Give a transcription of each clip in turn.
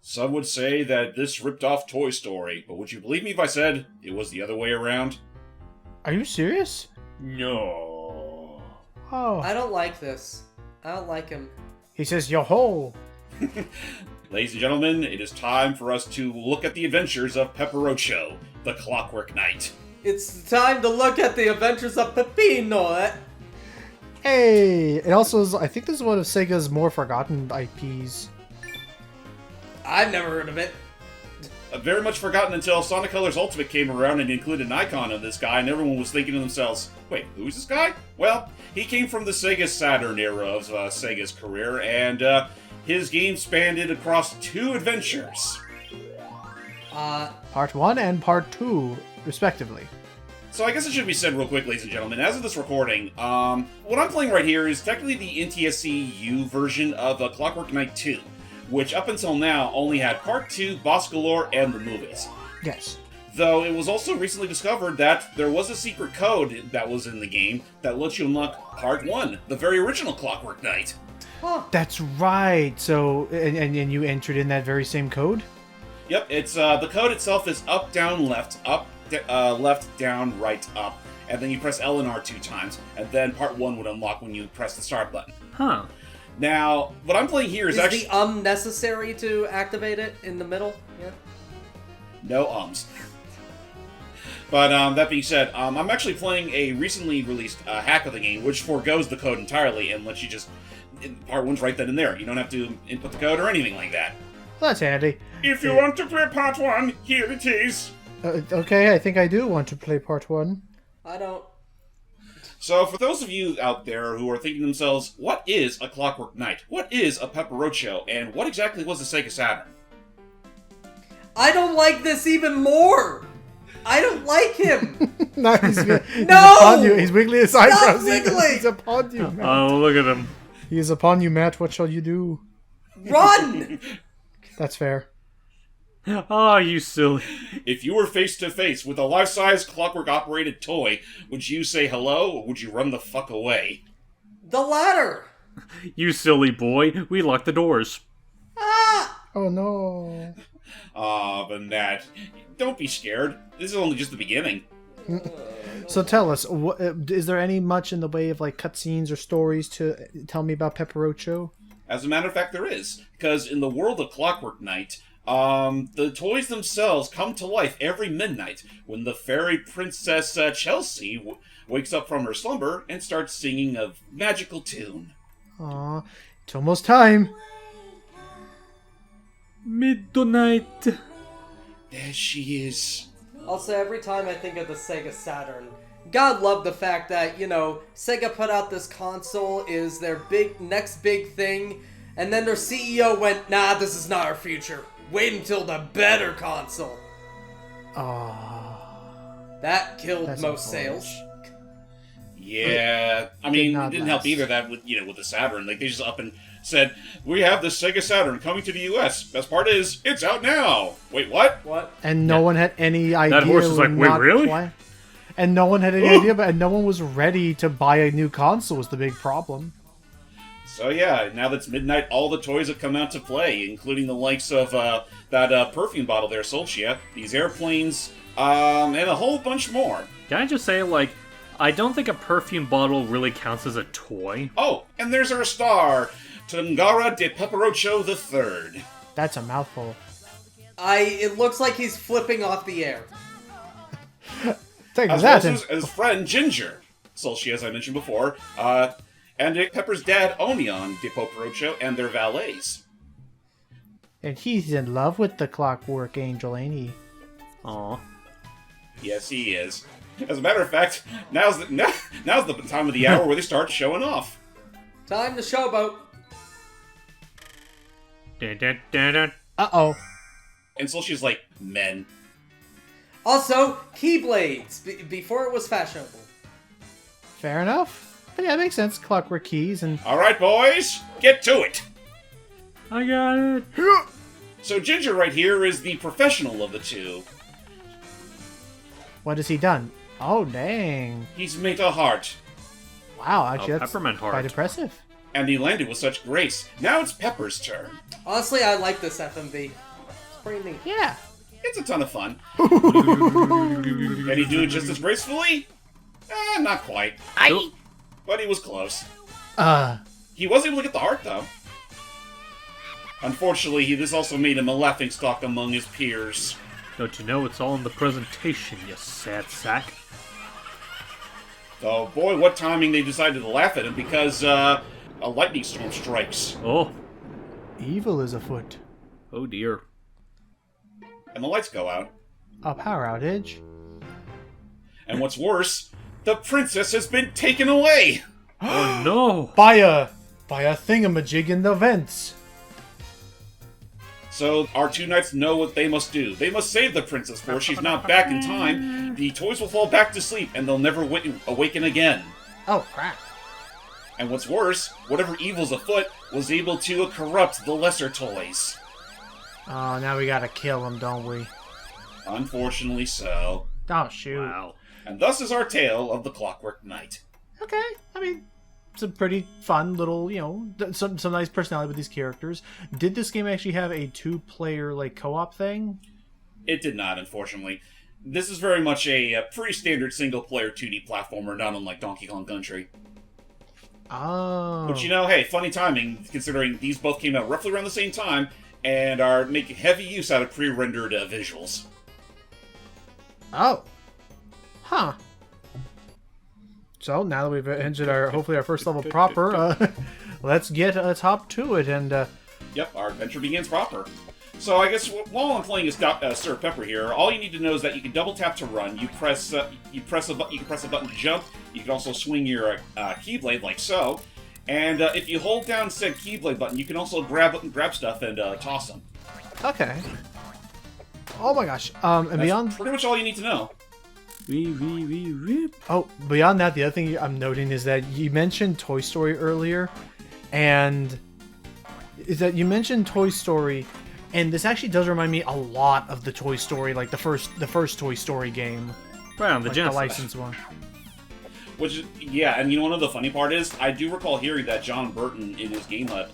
Some would say that this ripped off Toy Story, but would you believe me if I said it was the other way around? Are you serious? No. Oh. I don't like this. I don't like him. He says, yo-ho! Ladies and gentlemen, it is time for us to look at the adventures of Pepperocho, the Clockwork Knight. It's time to look at the adventures of Peppino. Hey! It also is, I think this is one of Sega's more forgotten IPs. I've never heard of it. Very much forgotten until Sonic Colors Ultimate came around and included an icon of this guy, and everyone was thinking to themselves, wait, who's this guy? Well, he came from the Sega Saturn era of Sega's career, and his game spanned it across 2 adventures. Part 1 and Part 2, respectively. So I guess it should be said real quick, ladies and gentlemen, as of this recording, what I'm playing right here is technically the NTSC-U version of Clockwork Knight 2, which up until now only had Part 2, Boss Galore, and the movies. Yes. Though it was also recently discovered that there was a secret code that was in the game that lets you unlock Part 1, the very original Clockwork Knight. Huh. That's right. So, and you entered in that very same code? Yep, it's the code itself is up, down, left, left, down, right, up, and then you press L and R 2 times, and then Part 1 would unlock when you press the start button. Huh. Now, what I'm playing here is actually... the necessary to activate it in the middle? Yeah. No ums. But that being said, I'm actually playing a recently released hack of the game, which forgoes the code entirely and lets you just... Part 1's right then and there. You don't have to input the code or anything like that. Well, that's handy. If you want to play Part 1, here it is. Okay, I think I do want to play Part 1. I don't... So, for those of you out there who are thinking to themselves, what is a Clockwork Knight? What is a Pepperocho? And what exactly was the Sega Saturn? I don't like this even more! I don't like him! No, he's No! upon you. He's wiggling his eyebrows. wiggling! He's upon you, Matt. Oh, look at him. He is upon you, Matt. What shall you do? Run! That's fair. Oh, you silly. If you were face to face with a life-size clockwork-operated toy, would you say hello, or would you run the fuck away? The ladder! You silly boy. We locked the doors. Ah! Oh, no. But Nat, don't be scared. This is only just the beginning. So tell us, is there any much in the way of like cutscenes or stories to tell me about Pepperocho? As a matter of fact, there is. Because in the world of Clockwork Knight, the toys themselves come to life every midnight when the fairy princess Chelsea wakes up from her slumber and starts singing a magical tune. Aw, it's almost time. Midnight. There she is. Also, every time I think of the Sega Saturn, God love the fact that, Sega put out this console is their next big thing, and then their CEO went, nah, this is not our future. Wait until the better console. That killed That's most unfortunate. sales. Yeah, I mean, it didn't help either that with the Saturn. Like, they just up and said, we have the Sega Saturn coming to the US. Best part is, it's out now. Wait, what? What? And no one had any idea. That horse was like, wait, really? And no one had any idea, and no one was ready to buy a new console was the big problem. So yeah, now that's midnight, all the toys have come out to play, including the likes of that perfume bottle there, Solcia, these airplanes, and a whole bunch more. Can I just say, I don't think a perfume bottle really counts as a toy. Oh, and there's our star, Tungara de Pepperocho III. That's a mouthful. It looks like he's flipping off the air. Take As that. well as his friend Ginger, Solcia, as I mentioned before, and Pepper's dad, Onion de Pepperocho, and their valets. And he's in love with the Clockwork Angel, ain't he? Aw. Yes, he is. As a matter of fact, now's the time of the hour where they start showing off. Time to showboat. Uh-oh. And Solcia's like, men. Also, Keyblades, before it was fashionable. Fair enough. But yeah, it makes sense. Clockwork keys and... Alright, boys, get to it! I got it. So Ginger right here is the professional of the two. What has he done? Oh, dang. He's made a heart, Wow, actually, Oh, that's peppermint heart. quite impressive. and he landed with such grace. Now it's Pepper's turn. Honestly, I like this FMV. pretty neat. Yeah. It's a ton of fun. Can he do it just as gracefully? Not quite. But he was close. He was able to get the heart, though. Unfortunately, this also made him a laughingstock among his peers. Don't you know it's all in the presentation, you sad sack? Though, boy, what timing they decided to laugh at him because, a lightning storm strikes. Oh. Evil is afoot. Oh dear. And the lights go out. A power outage. And what's worse, the princess has been taken away! Oh no! By a thingamajig in the vents. So, our two knights know what they must do. They must save the princess, for if she's not back in time, the toys will fall back to sleep, and they'll never awaken again. Oh, crap. And what's worse, whatever evil's afoot was able to corrupt the lesser toys. Oh, now we gotta kill him, don't we? Unfortunately so. Oh, shoot. Wow. And thus is our tale of the Clockwork Knight. Okay, I mean, some pretty fun little, some nice personality with these characters. Did this game actually have a two-player, co-op thing? It did not, unfortunately. This is very much a pretty standard single-player 2D platformer, not unlike Donkey Kong Country. Oh. But hey, funny timing, considering these both came out roughly around the same time, and are making heavy use out of pre-rendered visuals. Oh. Huh. So, now that we've entered hopefully our first level proper, let's get hop to it, and, Yep, our adventure begins proper. So I guess while I'm playing as Sir Pepper here, all you need to know is that you can double tap to run. You can press a button to jump. You can also swing your keyblade like so. And if you hold down said keyblade button, you can also grab stuff and toss them. Okay. Oh my gosh. And That's beyond... pretty much all you need to know. Oh, beyond that, the other thing I'm noting is that you mentioned Toy Story earlier, and and this actually does remind me a lot of the Toy Story, like the first Toy Story game. Right on the Genesis. The licensed one. Which is, yeah, and one of the funny part is, I do recall hearing that John Burton in his Game Hut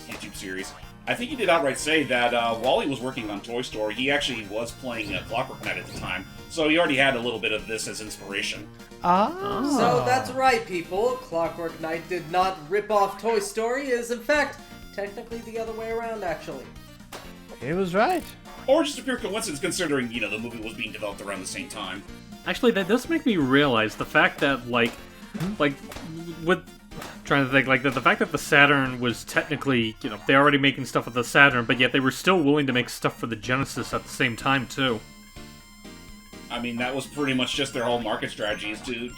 YouTube series, I think he did outright say that while he was working on Toy Story, he actually was playing Clockwork Knight at the time, so he already had a little bit of this as inspiration. Ah. So that's right, people. Clockwork Knight did not rip off Toy Story. It is, in fact, technically the other way around, actually. It was right. Or just a pure coincidence, considering, the movie was being developed around the same time. Actually, that does make me realize the fact that, with trying to think, the fact that the Saturn was technically, they're already making stuff with the Saturn, but yet they were still willing to make stuff for the Genesis at the same time, too. I mean, that was pretty much just their whole market strategy, is to,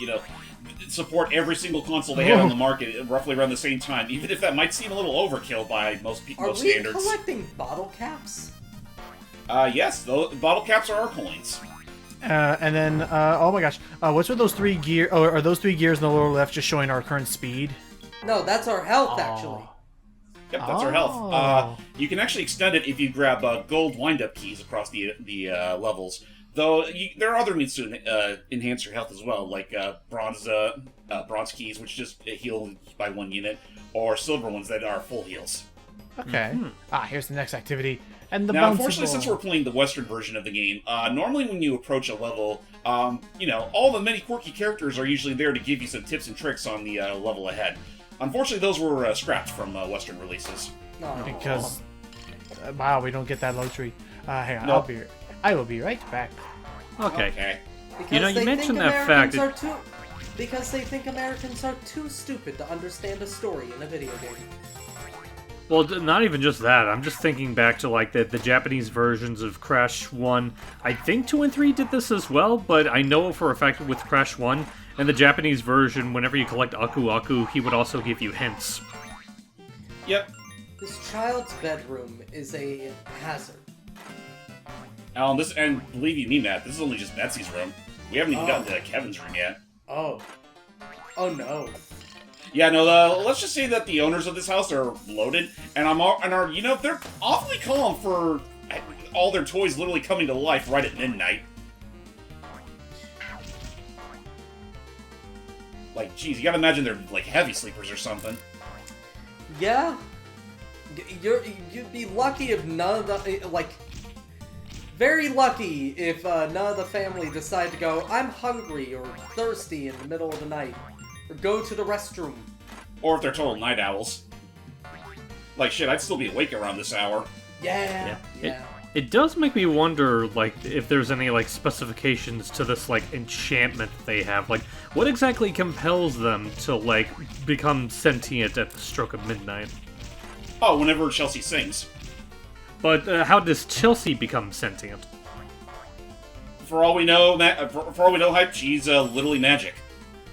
support every single console they had on the market roughly around the same time, even if that might seem a little overkill by most standards. Are we collecting bottle caps? Yes, those bottle caps are our coins. And then, oh my gosh, what's with those three gear? Oh, are those three gears in the lower left just showing our current speed? No, that's our health, actually. Yep, that's our health. You can actually extend it if you grab gold wind-up keys across the levels. Though there are other means to enhance your health as well, like bronze keys, which just heal by 1 unit, or silver ones that are full heals. Okay. Mm-hmm. Here's the next activity. And the now, bouncy unfortunately, ball. since we're playing the Western version of the game, normally when you approach a level, all the many quirky characters are usually there to give you some tips and tricks on the level ahead. Unfortunately, those were scrapped from Western releases. Because, wow, we don't get that luxury. Hang on, Nope. I will be right back. Okay. Because you mentioned that Americans fact. Because they think Americans are too stupid to understand a story in a video game. Well, not even just that. I'm just thinking back to the Japanese versions of Crash 1. I think 2 and 3 did this as well, but I know for a fact with Crash 1, and the Japanese version, whenever you collect Aku Aku, he would also give you hints. Yep. This child's bedroom is a hazard. And believe you me, Matt, this is only just Betsy's room. We haven't even gotten to Kevin's room yet. Oh. Oh no. Yeah, no. Let's just say that the owners of this house are loaded, and they're awfully calm for all their toys literally coming to life right at midnight. Geez, you gotta imagine they're heavy sleepers or something. Yeah. You'd be lucky if none of the very lucky if none of the family decide to go, I'm hungry or thirsty in the middle of the night. Or go to the restroom. Or if they're total night owls. Like, shit, I'd still be awake around this hour. Yeah. It does make me wonder, like, if there's any, like, specifications to this, like, enchantment they have. Like, what exactly compels them to, like, become sentient at the stroke of midnight? Oh, whenever Chelsea sings. But how does Chelsea become sentient? For all we know, Hype, she's literally magic.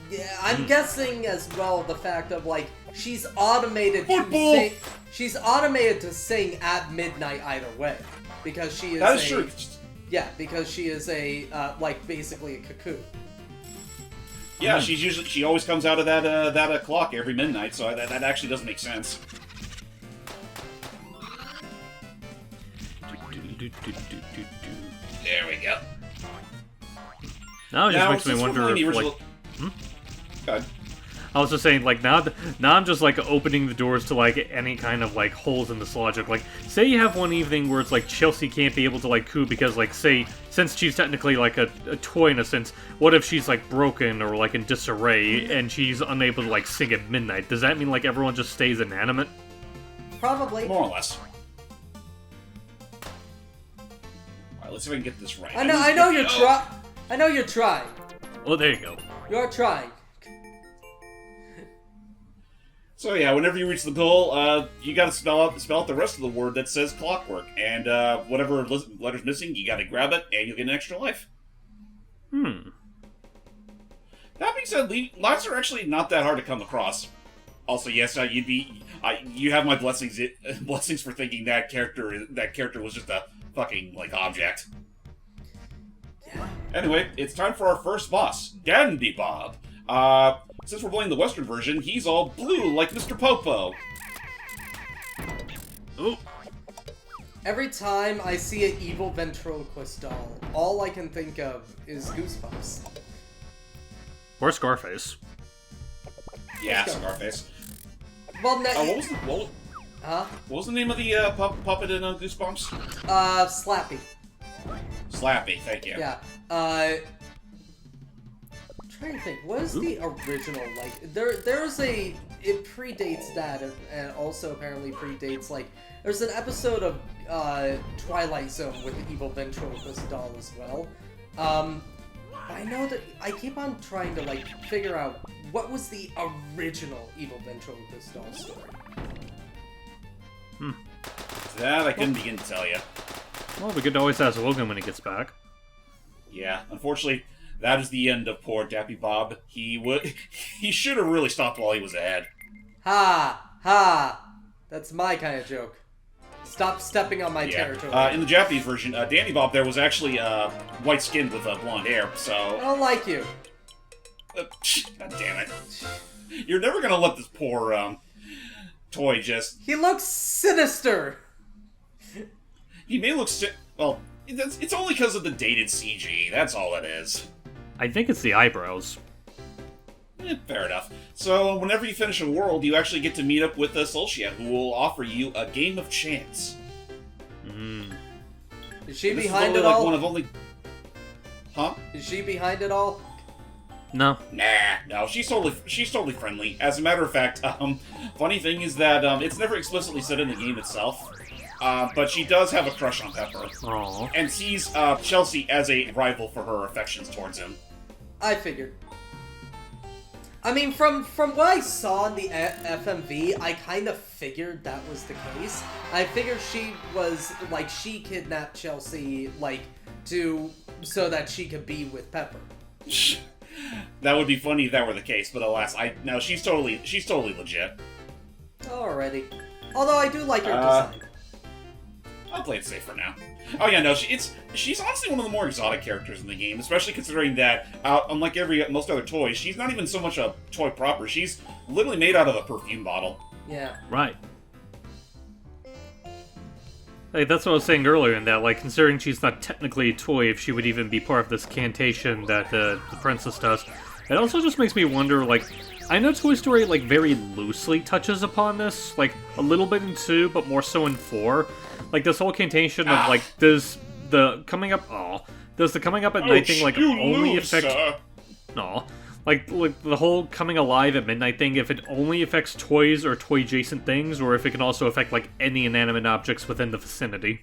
Yeah, I'm guessing as well the fact of, like, she's automated Football! She's automated to sing at midnight either way. Because she is That is true. Yeah, because she is like, basically a cocoon. Yeah, she always comes out of that clock every midnight, so that actually does make sense. There we go. Now it just makes me since we're wonder playing the if, original... like... Go ahead. I was just saying, like, now I'm just, like, opening the doors to, like, any kind of, like, holes in this logic. Like, say you have one evening where it's, like, Chelsea can't be able to, like, coo because, like, say, since she's technically, like, a toy in a sense, what if she's, like, broken or, like, in disarray and she's unable to, like, sing at midnight? Does that mean, like, everyone just stays inanimate? Probably. More or less. Alright, let's see if I can get this right. I know you're trying. Well, there you go. You're trying. So yeah, whenever you reach the goal, you gotta spell out the rest of the word that says Clockwork, and whatever letter's missing, you gotta grab it, and you'll get an extra life. That being said, lives are actually not that hard to come across. Also, yes, you have my blessings for thinking that character was just a fucking, like, object. Yeah. Anyway, it's time for our first boss, Dandy Bob. Since we're playing the Western version, he's all blue like Mr. Popo. Ooh. Every time I see an evil ventriloquist doll, all I can think of is Goosebumps. Or Scarface. Yeah, Let's go. Scarface. Well, What was the name of the puppet in Goosebumps? Slappy. Slappy, thank you. Yeah. Trying to think, what is the original, like, there's it predates that, and also apparently predates, like, there's an episode of Twilight Zone with the evil ventriloquist doll as well. I know that I keep on trying to, like, figure out what was the original evil ventriloquist doll story. That I couldn't begin to tell you. Well, we could always ask Logan when he gets back. Yeah, unfortunately, that is the end of poor Dappy Bob. He should have really stopped while he was ahead. Ha! That's my kind of joke. Stop stepping on my territory. In the Japanese version, Danny Bob there was actually white-skinned with blonde hair, so... I don't like you. God damn it. You're never gonna let this poor, toy just... He looks sinister! He may look well, it's only because of the dated CG, that's all it is. I think it's the eyebrows. Fair enough. So, whenever you finish a world, you actually get to meet up with Solcia, who will offer you a game of chance. Is she This behind is it only, like, all? one of only... Huh? Is she behind it all? No. No, she's totally friendly. As a matter of fact, funny thing is that it's never explicitly said in the game itself, but she does have a crush on Pepper, Aww. and sees Chelsea as a rival for her affections towards him. I figured. I mean, from what I saw in the FMV, I kind of figured that was the case. I figured she was, like, she kidnapped Chelsea, like, so that she could be with Pepper. That would be funny if that were the case, but alas, no, she's totally legit. Alrighty. Although I do like her design. I'll play it safe for now. Oh yeah, no, she's honestly one of the more exotic characters in the game, especially considering that, unlike most other toys, she's not even so much a toy proper. She's literally made out of a perfume bottle. Yeah. Right. Like, that's what I was saying earlier, in that, like, considering she's not technically a toy, if she would even be part of this cantation that the princess does, it also just makes me wonder, like, I know Toy Story, like, very loosely touches upon this, like, a little bit in 2, but more so in 4. Like, this whole cantation of, like, does the coming up. Oh, does the coming up at night thing like only affect? No, like the whole coming alive at midnight thing. If it only affects toys or toy adjacent things, or if it can also affect like any inanimate objects within the vicinity.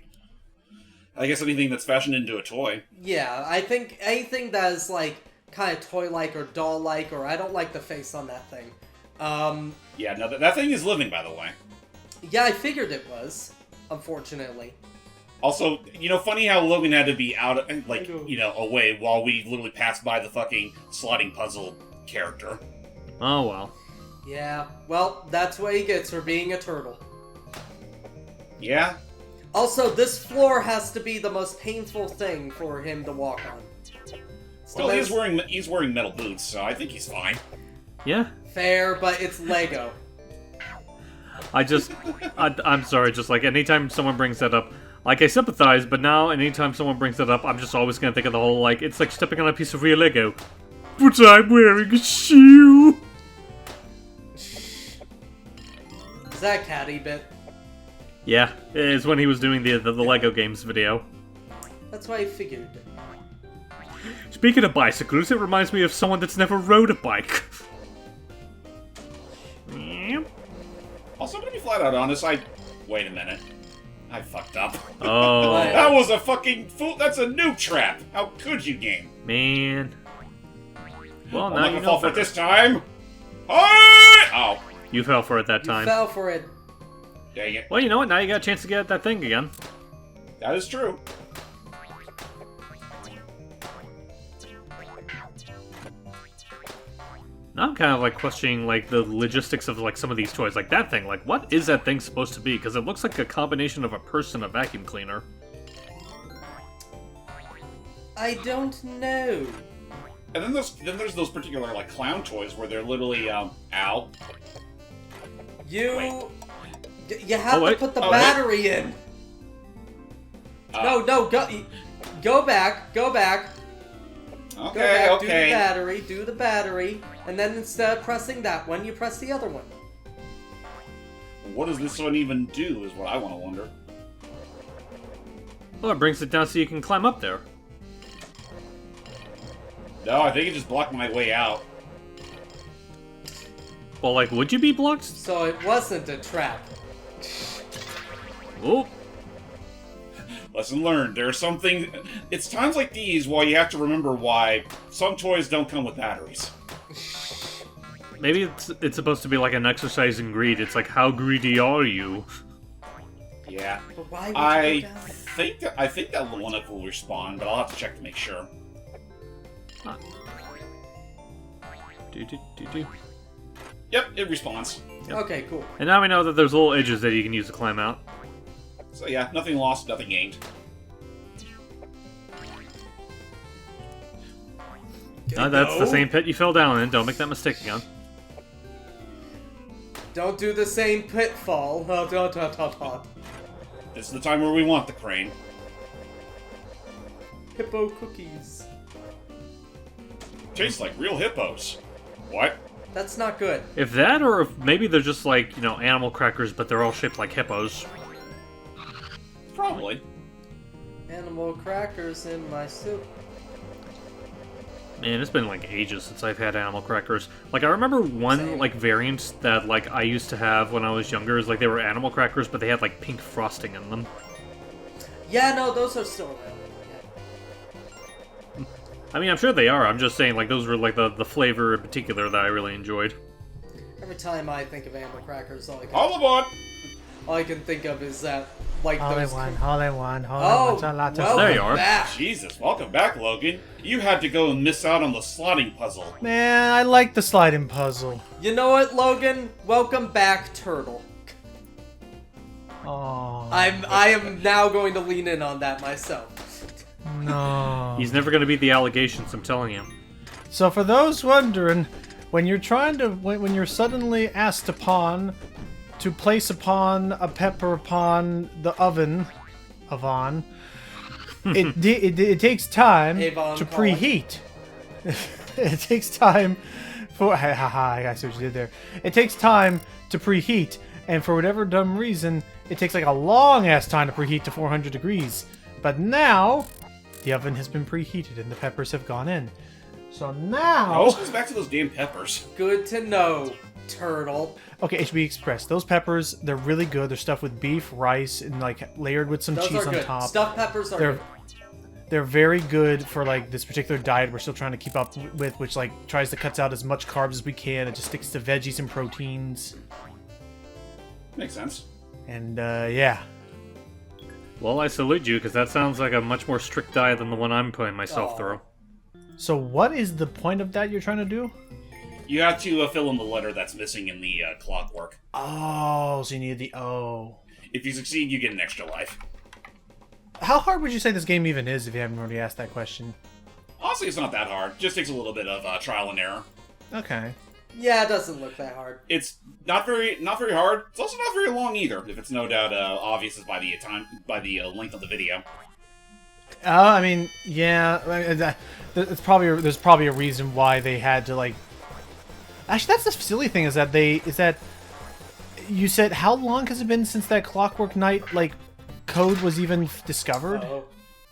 I guess anything that's fashioned into a toy. Yeah, I think anything that is like kind of toy-like or doll-like, or I don't like the face on that thing. Yeah, no, that thing is living, by the way. Yeah, I figured it was, unfortunately. Also, funny how Logan had to be out, like, away while we literally passed by the fucking slotting puzzle character. Oh, well. Yeah, well, that's what he gets for being a turtle. Yeah? Also, this floor has to be the most painful thing for him to walk on. Well, he's wearing metal boots, so I think he's fine. Yeah. Fair, but it's Lego. I'm sorry, just like anytime someone brings that up, like I sympathize, but now anytime someone brings that up, I'm just always gonna think of the whole, like, it's like stepping on a piece of real Lego. But I'm wearing a shoe! Is that catty bit? Yeah, it's when he was doing the Lego games video. That's what I figured. Speaking of bicycles, it reminds me of someone that's never rode a bike. Also, to be flat out honest, wait a minute. I fucked up. Oh. That was a fucking fool. That's a noob trap. How could you, game? Man. Well, I'm now not you gonna know fall for it better. this time. Oh. You fell for it that You time. fell for it. Dang it. Well, you know what? Now you got a chance to get at that thing again. That is true. Now I'm kind of like questioning like the logistics of like some of these toys, like that thing. Like, what is that thing supposed to be? Because it looks like a combination of a purse and a vacuum cleaner. I don't know. And then there's those particular like clown toys where they're literally ow. You have to put the Oh, battery in. No, go back. Go back. Okay, okay. Do the battery, and then instead of pressing that one, you press the other one. What does this one even do is what I want to wonder. Well, it brings it down so you can climb up there. No, I think it just blocked my way out. Well, like, would you be blocked? So it wasn't a trap. Oh. Lesson learned. There are some things... It's times like these why you have to remember why some toys don't come with batteries. Maybe it's supposed to be like an exercise in greed. It's like, how greedy are you? Yeah. But why would you go down? I think that one up will respond, but I'll have to check to make sure. Huh. Yep, it responds. Yep. Okay, cool. And now we know that there's little edges that you can use to climb out. So yeah, nothing lost, nothing gained. That's the same pit you fell down in. Don't make that mistake again. Don't do the same pitfall. This is the time where we want the crane. Hippo cookies. Tastes like real hippos. What? That's not good. If that, or if maybe they're just like, animal crackers, but they're all shaped like hippos. Probably. Animal crackers in my soup. Man, it's been like ages since I've had animal crackers. Like, I remember one Same. like variant that like I used to have when I was younger. Is like they were animal crackers, but they had like pink frosting in them. Yeah, no, those are still available. Yeah. I mean, I'm sure they are. I'm just saying, like, those were like the flavor in particular that I really enjoyed. Every time I think of animal crackers, all I can think of is that, like, All those... in one. Oh, well, There you are. back. Jesus, welcome back, Logan. You had to go and miss out on the slotting puzzle. Man, I like the sliding puzzle. You know what, Logan? Welcome back, Turtle. Oh I am now going to lean in on that myself. no. He's never going to beat the allegations, I'm telling you. So for those wondering, when you're when you're suddenly asked upon to place upon a pepper upon the oven, it takes time Avon to calling. preheat. It takes time for I see what you did there. It takes time to preheat, and for whatever dumb reason, it takes like a long ass time to preheat to 400 degrees. But now, the oven has been preheated and the peppers have gone in. So It now... always comes back to those damn peppers. Good to know, turtle. Okay, HB Express. Those peppers, they're really good. They're stuffed with beef, rice, and like layered with some Those cheese are on good. top. Stuffed peppers are They're good. they're very good for like this particular diet we're still trying to keep up with, which like tries to cut out as much carbs as we can. It just sticks to veggies and proteins. Makes sense. And yeah. Well, I salute you, because that sounds like a much more strict diet than the one I'm putting myself Aw. through. So what is the point of that you're trying to do? You have to fill in the letter that's missing in the clockwork. Oh, so you need the O. If you succeed, you get an extra life. How hard would you say this game even is if you haven't already asked that question? Honestly, it's not that hard. Just takes a little bit of trial and error. Okay. Yeah, it doesn't look that hard. It's not very hard. It's also not very long either. If it's no doubt obvious by the length of the video. I mean, yeah, there's probably a reason why they had to like. Actually, that's the silly thing is that you said how long has it been since that Clockwork Knight like code was even discovered? Oh.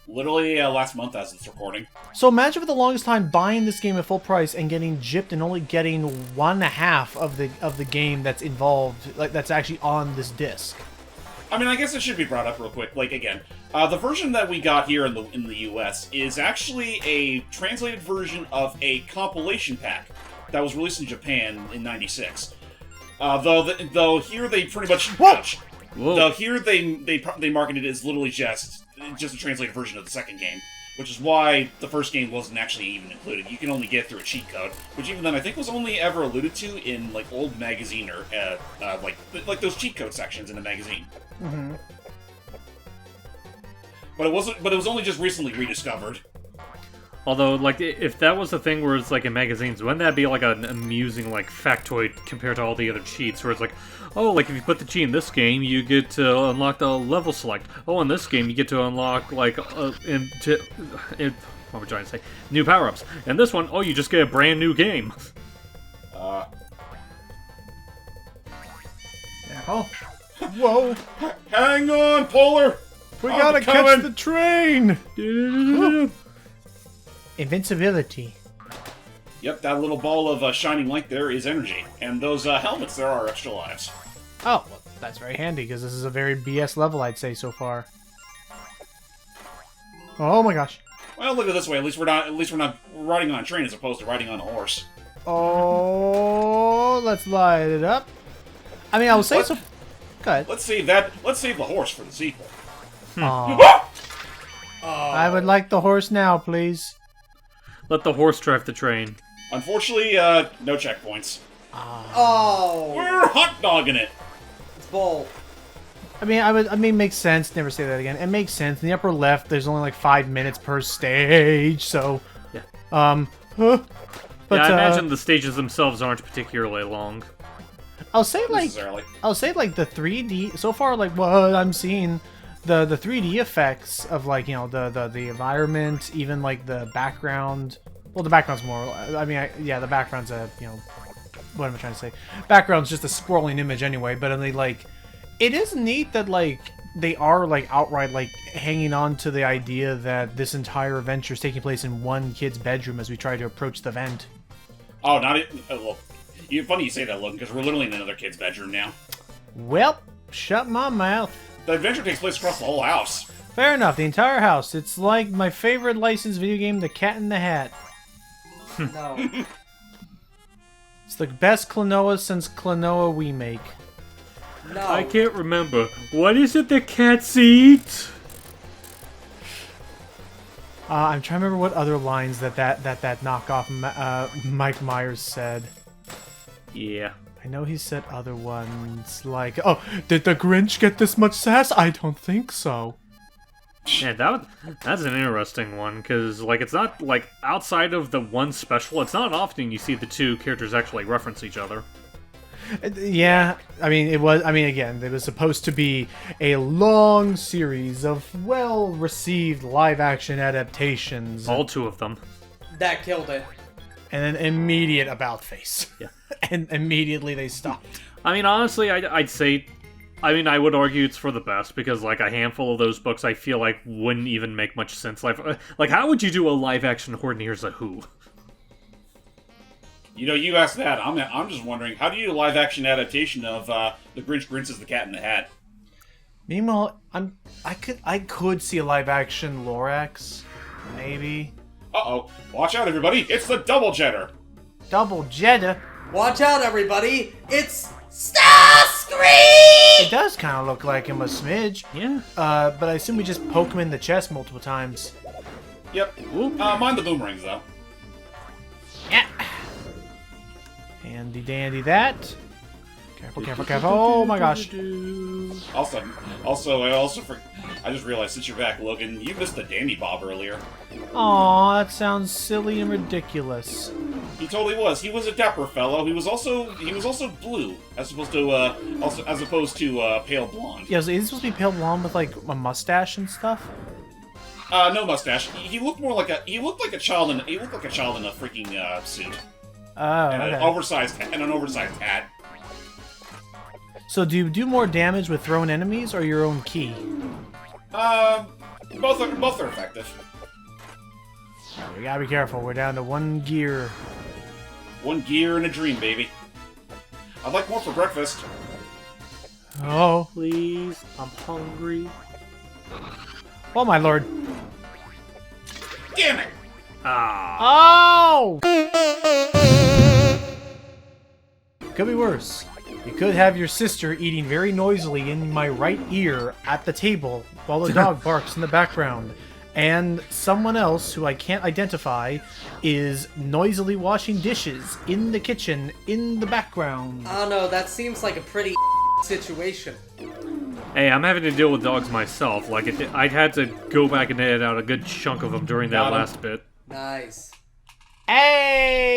Literally last month as it's recording. So imagine for the longest time buying this game at full price and getting gypped and only getting 1/2 of the game that's involved, like that's actually on this disc. I mean, I guess it should be brought up real quick. Like again, the version that we got here in the U.S. is actually a translated version of a compilation pack that was released in Japan in '96. Though here they pretty much Whoa. though here they marketed it as literally just a translated version of the second game, which is why the first game wasn't actually even included. You can only get it through a cheat code, which even then I think was only ever alluded to in like old magazine or like those cheat code sections in the magazine. Mm-hmm. But it wasn't. But it was only just recently rediscovered. Although, like, if that was the thing where it's like in magazines, wouldn't that be like an amusing like factoid compared to all the other cheats? Where it's like, oh, like if you put the cheat in this game, you get to unlock the level select. Oh, in this game, you get to unlock like what we're trying to say, new power-ups. And this one, oh, you just get a brand new game. Oh, whoa! Hang on, Polar. We I'm gotta catch coming. the train. Invincibility. Yep, that little ball of shining light there is energy, and those helmets there are extra lives. Oh, well, that's very handy because this is a very BS level, I'd say so far. Oh my gosh! Well, look at it this way. At least we're not riding on a train as opposed to riding on a horse. Oh, let's light it up. I mean, I will say What? so. Go ahead. Let's save the horse for the sequel. Aw. I would like the horse now, please. Let the horse drive the train. Unfortunately, no checkpoints. Oh, We're hot dogging it. it's bull. I mean, makes sense. Never say that again. It makes sense. In the upper left, there's only like 5 minutes per stage, so. Yeah. But Yeah, I imagine the stages themselves aren't particularly long. I'll say like Necessarily. the 3D so far, like what I'm seeing, the 3D effects of like the environment, even like the background. Well, the background's more. I mean, the background's a what am I trying to say? Background's just a scrolling image anyway. But I mean, like, it is neat that like they are like outright like hanging on to the idea that this entire adventure is taking place in one kid's bedroom as we try to approach the vent. Oh, not it. Well, funny you say that, Logan, because we're literally in another kid's bedroom now. Well, shut my mouth. The adventure takes place across the whole house. Fair enough, the entire house. It's like my favorite licensed video game, The Cat in the Hat. No. It's the best Klonoa since Klonoa we make. No. I can't remember. What is it the cats eat? I'm trying to remember what other lines that knockoff Mike Myers said. Yeah. I know he said other ones like, "Oh, did the Grinch get this much sass? I don't think so." Yeah, that's an interesting one, because, like, it's not, like, outside of the one special, it's not often you see the two characters actually reference each other. Yeah, I mean, again, it was supposed to be a long series of well-received live-action adaptations. All two of them. That killed it. And then immediate about-face. Yeah. And immediately they stopped. I mean, honestly, I'd say I mean, I would argue it's for the best, because, like, a handful of those books I feel like wouldn't even make much sense. Like how would you do a live-action Horde Here's a Who? You know, you asked that. I'm just wondering, how do you do a live-action adaptation of The Grinch Prince's The Cat in the Hat? Meanwhile, I could see a live-action Lorax, maybe. Uh-oh. Watch out, everybody. It's the Double Jetter. Double Jetta. Watch out, everybody! It's Starscream! It does kind of look like him a smidge. Yeah. But I assume we just poke him in the chest multiple times. Yep. Mind the boomerangs, though. Yeah. Handy dandy that. Careful, careful, careful. Oh my gosh. I just realized, since you're back, Logan, you missed the Dandy Bob earlier. Aw, that sounds silly and ridiculous. He totally was. He was a dapper fellow. He was also blue, as opposed to pale blonde. Yeah, is he supposed to be pale blonde with like a mustache and stuff? No mustache. He looked like a child in a freaking suit. Oh, And okay. an oversized hat. So do you do more damage with thrown enemies or your own key? Both are effective. We gotta be careful. We're down to one gear. One gear and a dream, baby. I'd like more for breakfast. Oh. Please, I'm hungry. Oh my lord. Damn it! Ah. Oh! Could be worse. You could have your sister eating very noisily in my right ear at the table while the dog barks in the background. And someone else, who I can't identify, is noisily washing dishes in the kitchen in the background. I don't know, that seems like a pretty situation. Hey, I'm having to deal with dogs myself. Like, I'd had to go back and edit out a good chunk of them during that last bit. Nice.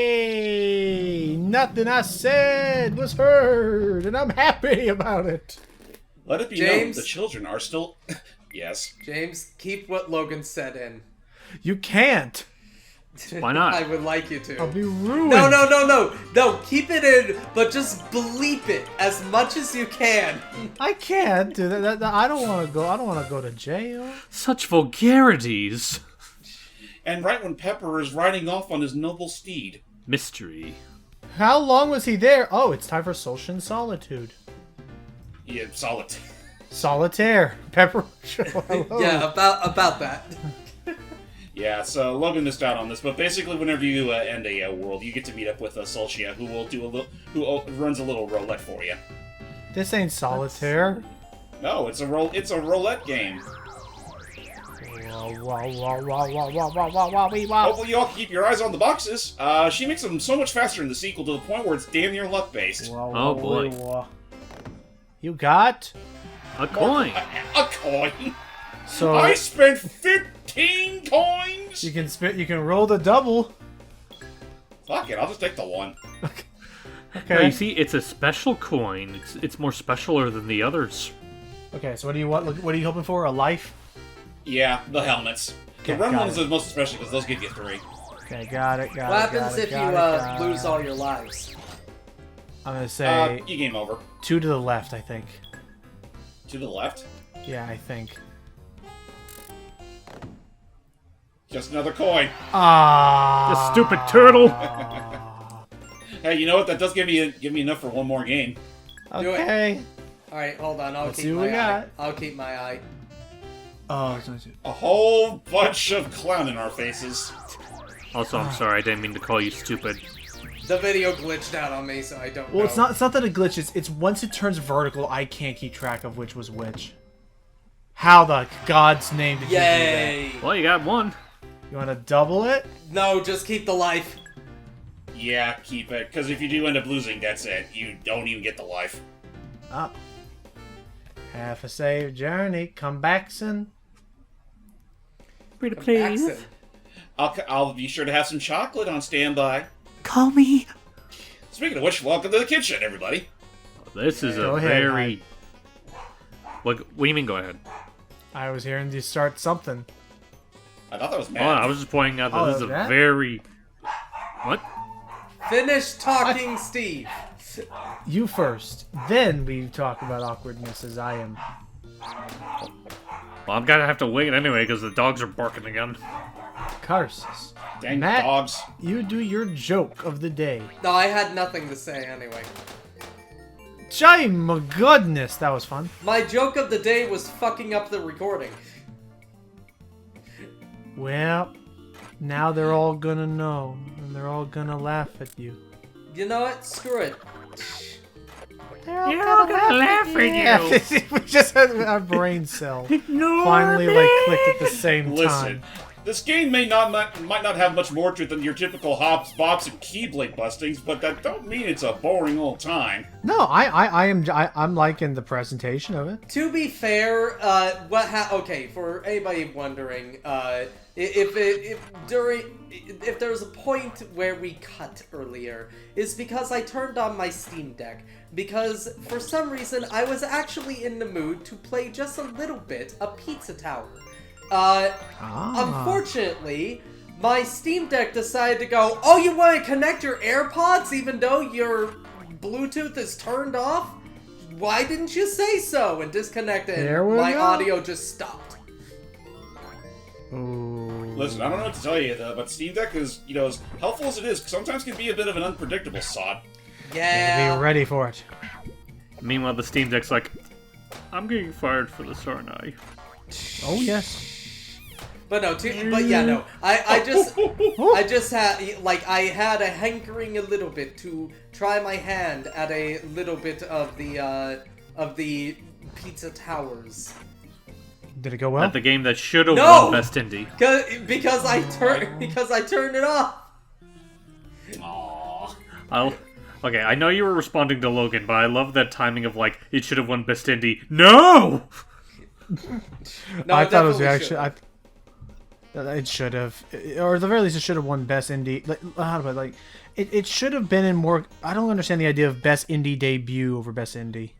Hey! Nothing I said was heard, and I'm happy about it. Let it be known, the children are still... Yes. James, keep what Logan said in. You can't. Why not? I would like you to. I'll be ruined. No, keep it in, but just bleep it as much as you can. I can't do that. I don't want to go. I don't want to go to jail. Such vulgarities. And right when Pepper is riding off on his noble steed. Mystery. How long was he there? Oh, it's time for Social Solitude. Yeah, solid. Solitaire. Pepper. Hello. Yeah, about that. Yeah, so Logan missed out on this, but basically, whenever you end a world, you get to meet up with Sulcia, who will who runs a little roulette for you. This ain't Solitaire. No, it's a roulette game. Hopefully, you all keep your eyes on the boxes. She makes them so much faster in the sequel to the point where it's damn near luck based. Oh boy! You got A coin. A coin. so I spent 15 coins. you can spit. You can roll the double. Fuck it, I'll just take the one. Okay. No, you see, it's a special coin. It's more specialer than the others. Okay. So what do you want? What are you hoping for? A life? Yeah, the helmets. Okay, The run got ones it. are most especially because those give you 3. Okay. Got it. Got What it. happens got it, if you got it. lose all your lives? I'm gonna say You game over. 2 to the left. I think. To the left. Yeah, I think. Just another coin. Ah. You stupid turtle. Hey, you know what? That does give me enough for one more game. Do it. Okay. All right, hold on. Let's see what we got. I'll keep my eye. Oh, it's not too. A whole bunch of clown in our faces. Also, I'm sorry, I didn't mean to call you stupid. The video glitched out on me, so I don't know. Well, it's not that it glitches. It's once it turns vertical, I can't keep track of which was which. How the God's name did you do Yay! Well, you got one. that? You want to double it? No, just keep the life. Yeah, keep it. Because if you do end up losing, that's it. You don't even get the life. Oh. Half a saved journey. Come back soon. Pretty Jackson. I'll be sure to have some chocolate on standby. Call me. Speaking of which, welcome to the kitchen, everybody. This is Go a ahead, very... What do you mean, go ahead? I was hearing you start something. I thought that was Oh, mad. I was just pointing out that Oh, this is a that? very... What? Finish talking, Steve. You first. Then we talk about awkwardness as I am. Well, I'm gonna have to wait anyway because the dogs are barking again. Curses. Dang Matt, dogs. you do your joke of the day. No, I had nothing to say anyway. Jai, my goodness, that was fun. My joke of the day was fucking up the recording. Well, now they're all gonna know, and they're all gonna laugh at you. You know what? Screw it. They're all You're all gonna laugh at you. We just had our brain cell No, finally like clicked at the same Listen, time. this game might not have much more to it than your typical hops, bops, and keyblade bustings, but that don't mean it's a boring old time. No, I'm liking the presentation of it. To be fair, okay, for anybody wondering, if there's a point where we cut earlier, is because I turned on my Steam Deck, because for some reason I was actually in the mood to play just a little bit of Pizza Tower. Unfortunately, my Steam Deck decided to go, oh, you want to connect your AirPods even though your Bluetooth is turned off? Why didn't you say so? And disconnected. There we My go. audio just stopped. Ooh. Listen, I don't know what to tell you, but Steam Deck is, as helpful as it is, sometimes can be a bit of an unpredictable sod. Yeah. Be ready for it. Meanwhile, the Steam Deck's like, I'm getting fired for this, aren't I? Oh yes. But no, I just had, I had a hankering a little bit to try my hand at a little bit of the Pizza Towers. Did it go well? At the game that should have No! won Best Indie. Because I turned it off. Aww. Okay, I know you were responding to Logan, but I love that timing of it should have won Best Indie. No! No, I thought it was definitely actually. should've. It should have, or at the very least, it should have won Best Indie. It should have been in more. I don't understand the idea of Best Indie Debut over Best Indie.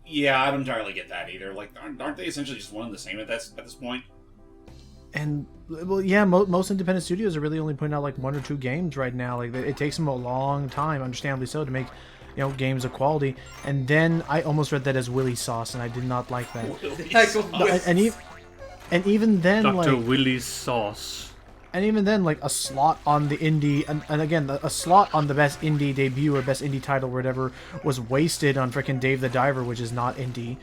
Yeah, I don't entirely get that either. Aren't they essentially just one and the same at this point? And well, yeah, most independent studios are really only putting out one or two games right now. It takes them a long time, understandably so, to make games of quality. And then I almost read that as Willy Sauce, and I did not like that. And even then, Dr. Willy's Sauce. And even then, a slot on the indie, and again, a slot on the Best Indie Debut or Best Indie Title or whatever was wasted on frickin' Dave the Diver, which is not indie.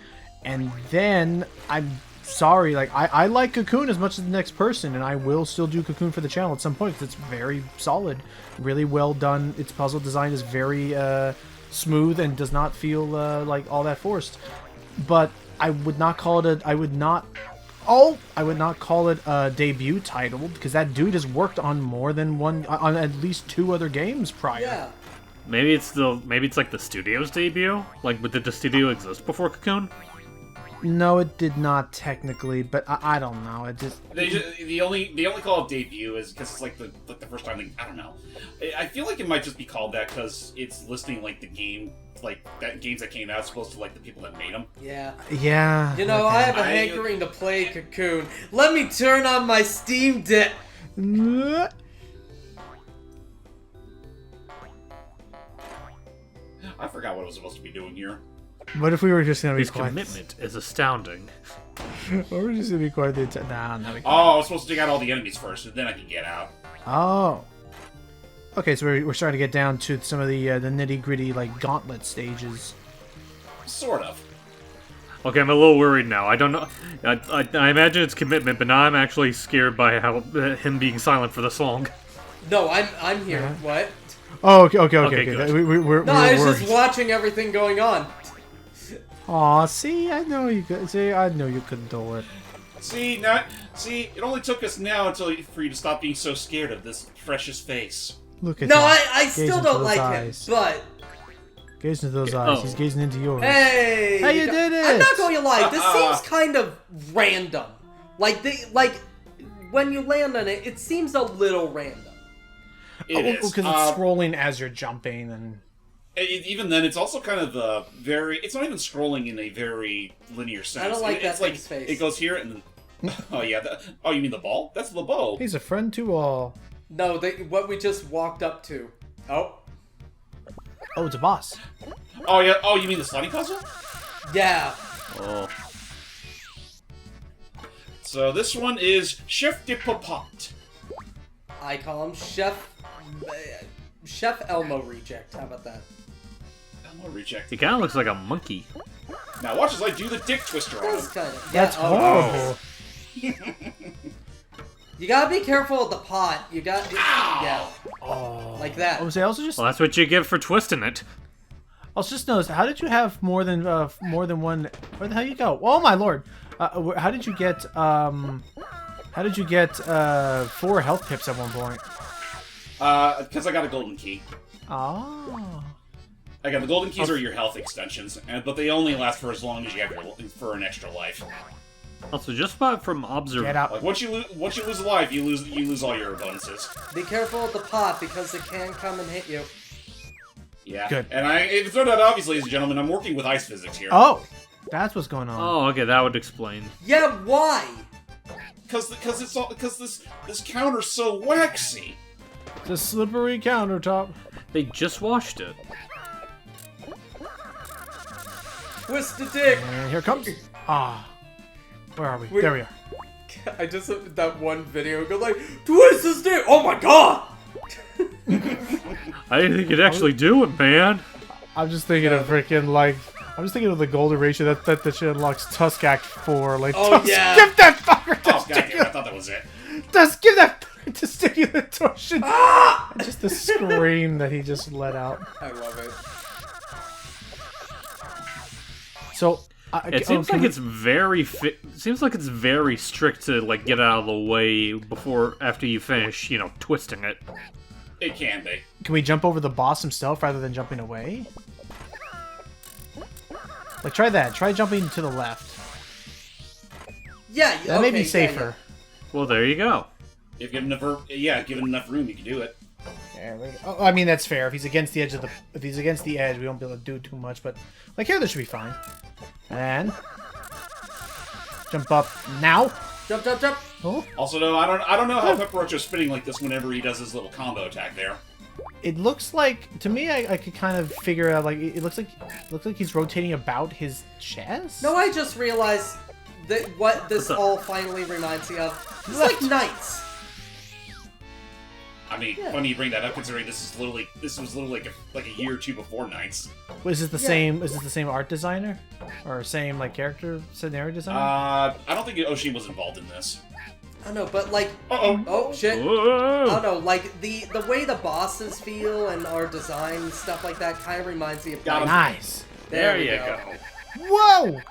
And then, I'm sorry, I like Cocoon as much as the next person, and I will still do Cocoon for the channel at some point, because it's very solid, really well done. Its puzzle design is very smooth and does not feel all that forced. But I would not call it I would not call it a debut title, because that dude has worked on more than one, on at least two other games prior. Yeah. Maybe it's like the studio's debut? Did the studio exist before Cocoon? No, it did not technically, but I don't know. It just the only call it debut is because it's the first time. I don't know. I feel like it might just be called that because it's listing the game, games that came out as opposed to the people that made them. Yeah. Yeah. I have a hankering to play Cocoon. Let me turn on my Steam Deck. I forgot what I was supposed to be doing here. What if we were just gonna be His quiet? commitment is astounding. Or we're just gonna be quiet the entire. Nah, we can't. Oh, I was supposed to take out all the enemies first, and then I can get out. Oh. Okay, so we're starting to get down to some of the nitty gritty gauntlet stages. Sort of. Okay, I'm a little worried now. I don't know. I imagine it's commitment, but now I'm actually scared by how him being silent for this long. No, I'm here. What? Oh, okay. Good. We're I was worried. just watching everything going on. Aw, see, I know you could. See, I know you could do it. See, it only took us now for you to stop being so scared of this precious face. Look at No, him. I Gaze still into don't those like eyes. him, but... Gaze into those eyes. Oh. He's gazing into yours. Hey! Hey, you did it! I'm not going to lie, this seems kind of random. When you land on it, it seems a little random. It is. Because it's scrolling as you're jumping, and... Even then, it's also kind of it's not even scrolling in a very linear sense. I don't like that It's like, face. it goes here and then... Oh, yeah. You mean the ball? That's the bow. He's a friend to all. No, what we just walked up to. Oh. Oh, it's a boss. Oh yeah. Oh, you mean the sliding puzzle? Yeah. Oh. So this one is Chef de Popote. I call him Chef Elmo Reject. How about that? Elmo Reject. He kind of looks like a monkey. Now watch as I do the dick twister on That's him. kind of. That's horrible. You gotta be careful with the pot. You got. Yeah. Oh. Like that. I also just Well, that's what you get for twisting it. also just noticed. How did you have more than one? Where the hell you go? Oh my lord! How did you get 4 health pips at one point? Because I got a golden key. Oh. I got the golden keys are your health extensions, but they only last for as long as you have for an extra life. Also, just about from Get observation. out. Like once you lose a life, you lose all your bonuses. Be careful with the pot because it can come and hit you. Yeah. Good. And it's not that obvious, ladies and gentlemen, I'm working with ice physics here. Oh, that's what's going on. Oh, okay, that would explain. Yeah. Why? Because this counter's so waxy. It's a slippery countertop. They just washed it. Twist the dick. And here it comes. Ah. Where are we? Wait. There we are. I just that one video go like twist this dick. Oh my god. I didn't think you'd actually do it, man. I'm just thinking of freaking like. I'm just thinking of the golden ratio that shit unlocks Tusk Act 4. Like, Oh, Tusk, yeah. give that fucker Oh, goddamn, I thought that was it. Tusk, give that fucker testicular torsion. Just the scream that he just let out. I love it. So, It seems like it's very seems like it's very strict to like get out of the way after you finish, twisting it. It can be. Can we jump over the boss himself rather than jumping away? Like, try that. Try jumping to the left. Yeah. That may okay, be safer. Well, there you go. If given enough room, you can do it. There we go. Oh, I mean, that's fair. If he's against the edge we won't be able to do too much. But like here, this should be fine. And jump up now. Jump, jump, jump. Oh, Also, though, I don't know how Pepperocho's spinning like this whenever he does his little combo attack there. it looks like to me. I could kind of figure out like it looks like he's rotating about his chest. No, I just realized that what this What's up? all finally reminds me of. It's like Knights. I mean, Yeah. funny you bring that up, considering this was literally like a year or two before Knights. Is this the Yeah. same? Is this the same art designer, or same like character scenario designer? I don't think Oshin was involved in this. I know, but like, Uh-oh. oh shit. I Whoa! don't know, like the way the bosses feel and our design and stuff like that kind of reminds me of Got him. Nice. There you we go. Whoa.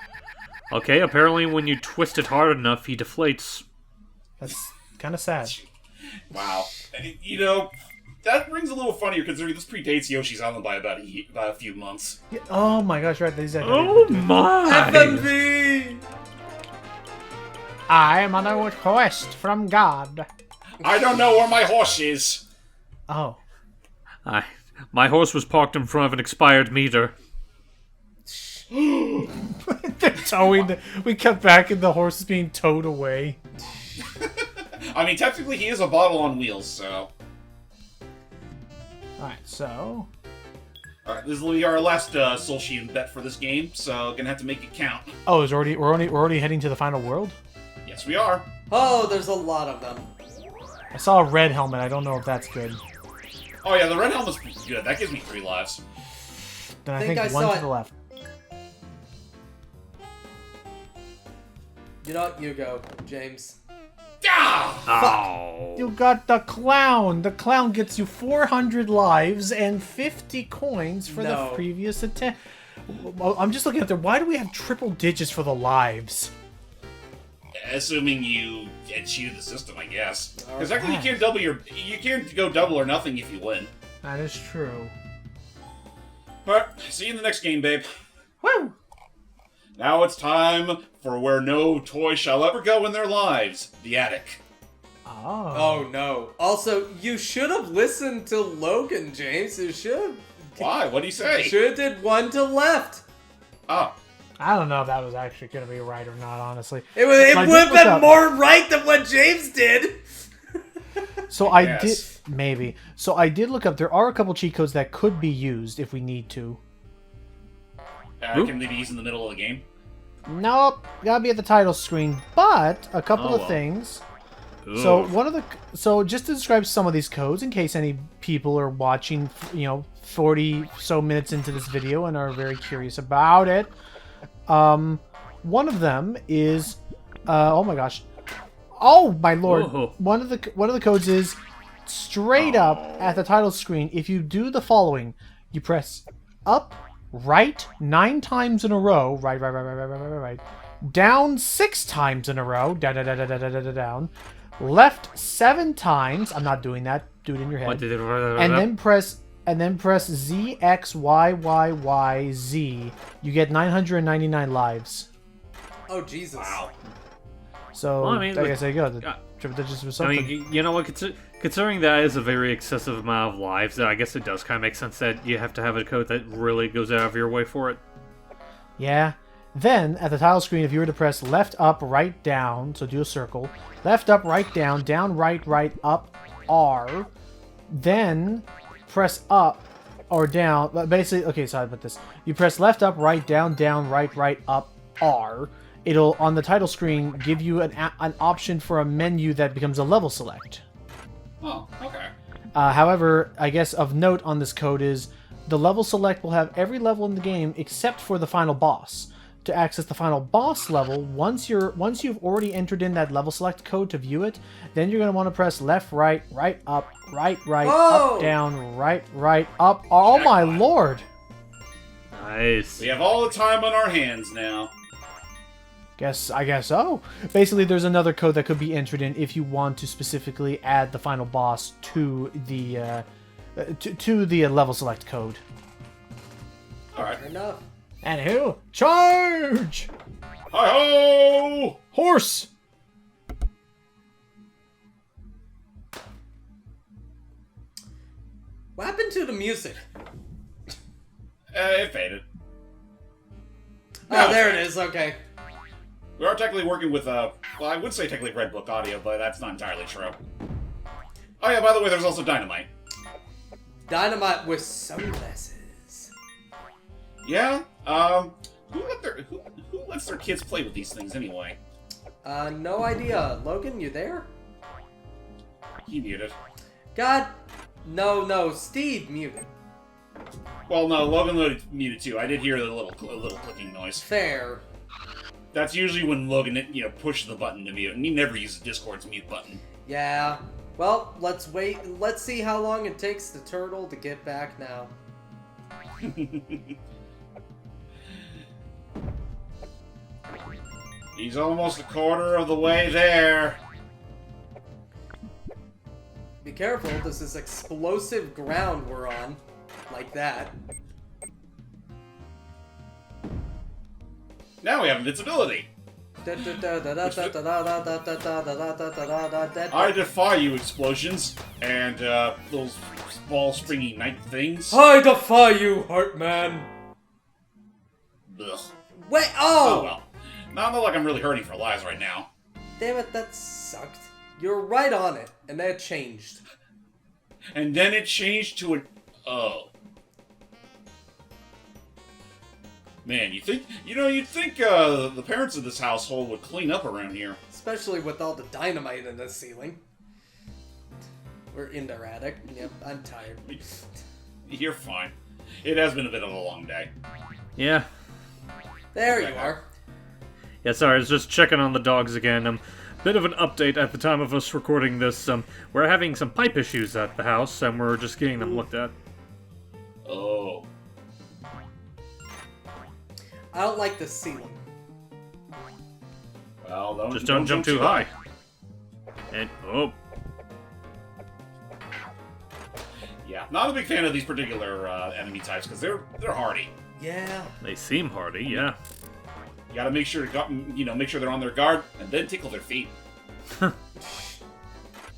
Okay, apparently when you twist it hard enough, he deflates. That's kind of sad. Wow. That rings a little funnier considering this predates Yoshi's Island by about a few months. Yeah, oh my gosh! Right. These are Oh my! FMV! I am on a request from God. I don't know where my horse is. Oh. My horse was parked in front of an expired meter. They're towing. We cut back and the horse is being towed away. I mean, technically he is a bottle on wheels, so... Alright, so. Alright, this will be our last Soul Shield bet for this game, so gonna have to make it count. Oh, we're already heading to the final world? Yes, we are. Oh, there's a lot of them. I saw a red helmet. I don't know if that's good. Oh yeah, the red helmet's pretty good. That gives me 3 lives. Then I Think think I one saw to it. the left. You know what? You go, James. Ah! Oh. You got the clown. The clown gets you 400 lives and 50 coins for No. the previous attempt. Well, I'm just looking at there. Why do we have triple digits for the lives? Assuming you cheated the system, I guess. Because Alright. technically you can't go double or nothing if you win. That is true. Alright, see you in the next game, babe. Woo! Now it's time for where no toy shall ever go in their lives. The attic. Oh. Oh no. Also, you should have listened to Logan, James. You should Why? What do you say? have did one to left. Oh. I don't know if that was actually going to be right or not, honestly. It Like, would have what's been up? more right than what James did. So I Yes. Maybe. So I did look up. There are a couple cheat codes that could be used if we need to. Can they be used in the middle of the game? Nope, gotta be at the title screen. But a couple Oh, of well. things. Ooh. So just to describe some of these codes, in case any people are watching, 40 so minutes into this video and are very curious about it. One of them is, oh my gosh, oh my lord! Whoa. One of the codes is straight up at the title screen. If you do the following, you press up, right 9 times in a row, right, down 6 times in a row, down, left 7 times. I'm not doing that. Do it in your head. And then press Z X Y Y Y Z. You get 999 lives. Oh Jesus! Wow. So Well, I mean, I guess there you go. The yeah. triple digits was I something. mean, you know what? Considering that is a very excessive amount of lives, I guess it does kind of make sense that you have to have a code that really goes out of your way for it. Yeah. Then at the title screen, if you were to press left, up, right, down, so do a circle. Left, up, right, down, right, up, R. Then press up or down. But basically, okay, so I put this. You press left, up, right, down, right, up, R. It'll, on the title screen, give you an option for a menu that becomes a level select. Oh, okay. However, I guess of note on this code is the level select will have every level in the game except for the final boss. To access the final boss level, once you've already entered in that level select code to view it, then you're going to want to press left, right, up, right, Whoa! up, down, right, up. Oh my lord! Nice. We have all the time on our hands now. I guess so. Basically, there's another code that could be entered in if you want to specifically add the final boss to the level select code. All right. Fair enough. And who? Charge! Hi-ho! Horse! What happened to the music? It faded. Oh, there it is. Okay. We are technically working with, well, I would say technically Red Book Audio, but that's not entirely true. Oh yeah, by the way, there's also Dynamite. Dynamite with sunglasses. Yeah? Who lets their kids play with these things anyway? No idea. Logan, you there? He muted. God, no, Steve muted. Well, no, Logan muted too. I did hear the little clicking noise. Fair. That's usually when Logan, pushes the button to mute, and he never uses Discord's mute button. Yeah. Well, let's wait. Let's see how long it takes the turtle to get back now. He's almost a quarter of the way there. Be careful, this is explosive ground we're on. Like that. Now we have invincibility. I defy you, explosions and those ball springy night things. I defy you, Heartman! Ugh. Wait, Oh well. Not like I'm really hurting for lives right now. Damn it, that sucked. You're right on it, and that changed. And then it changed to an oh. Man, you'd think the parents of this household would clean up around here. Especially with all the dynamite in the ceiling. We're in their attic. Yep, I'm tired. You're fine. It has been a bit of a long day. Yeah. There you are. Yeah, sorry, I was just checking on the dogs again. Bit of an update at the time of us recording this. We're having some pipe issues at the house, and we're just getting them looked at. Oh. I don't like the ceiling. Well, Just don't jump too high. And, oh. Yeah, not a big fan of these particular enemy types, because they're hardy. Yeah. They seem hardy, yeah. You gotta make sure make sure they're on their guard, and then tickle their feet.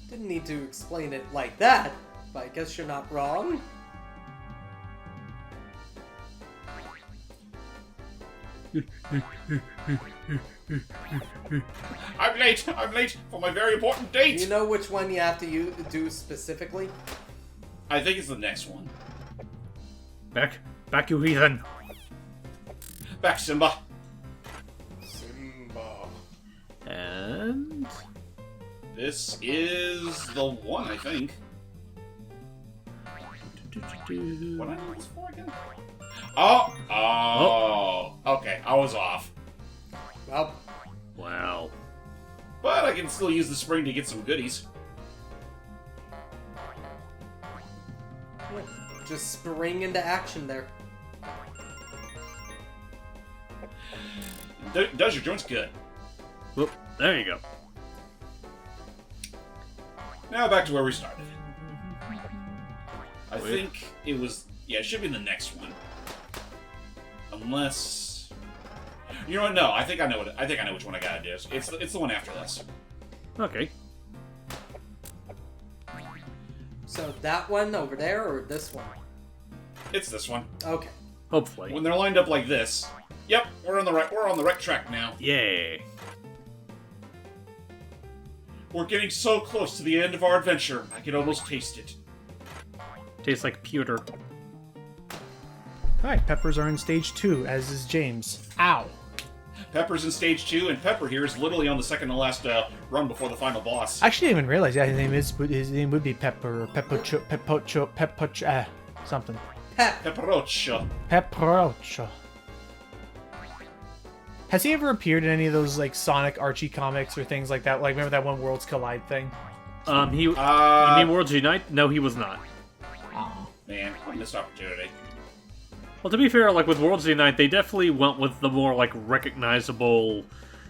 Didn't need to explain it like that, but I guess you're not wrong. I'm late for my very important date! Do you know which one you have to do specifically? I think it's the next one. Back you heathen. Back, Simba. Simba. And... This is the one, I think. What I need this for again? Oh! Okay, I was off. Well, Wow. But I can still use the spring to get some goodies. just spring into action there. Does your joints good. Whoop, there you go. Now back to where we started. I think it was... Yeah, it should be the next one. Unless... You know what? No, I think I know which one I gotta do. It's the one after this. Okay. So that one over there, or this one? It's this one. Okay. Hopefully. When they're lined up like this. Yep, we're on the right track now. Yay. We're getting so close to the end of our adventure. I can almost taste it. Tastes like pewter. Alright, peppers are in stage 2, as is James. Ow. Pepper's in stage 2, and Pepper here is literally on the second to last run before the final boss. I actually didn't even realize his name would be Pepper, or something. Pepperocho. Pepperocho. Has he ever appeared in any of those like Sonic Archie comics or things like that? Like remember that one Worlds Collide thing? You mean Worlds Unite? No, he was not. Oh. Man, what a missed opportunity. Well, to be fair, like with Worlds Unite, they definitely went with the more like recognizable.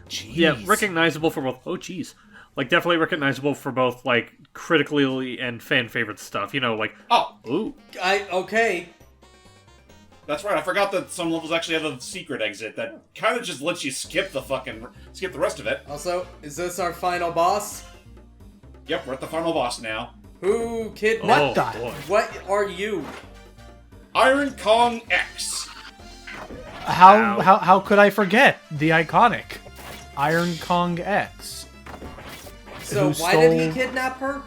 Jeez. Yeah, recognizable for both. Oh, jeez. Like definitely recognizable for both like critically and fan favorite stuff. You know, like ooh. Okay. That's right, I forgot that some levels actually have a secret exit that kind of just lets you skip the rest of it. Also, is this our final boss? Yep, we're at the final boss now. Who kidnapped? What the? Boy. What are you? Iron Kong X. How could I forget the iconic Iron Kong X? So Who why did he stole- kidnap her?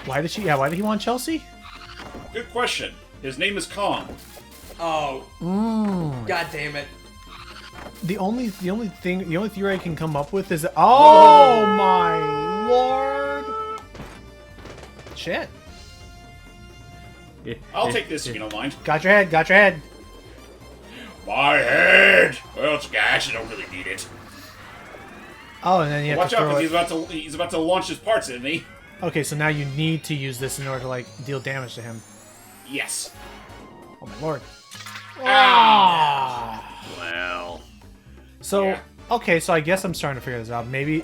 Why did he want Chelsea? Good question. His name is Kong. Oh, Mm. god damn it. The only theory I can come up with is that, oh my lord! Shit. I'll take this if you don't mind. Got your head. My head! Well, it's gas, you don't really need it. Oh, and then you have Watch to out, throw because it. he's about to launch his parts at me. Okay, so now you need to use this in order to like deal damage to him. Yes. Oh my lord. Ah! Well. So, Yeah. okay, so I guess I'm starting to figure this out. Maybe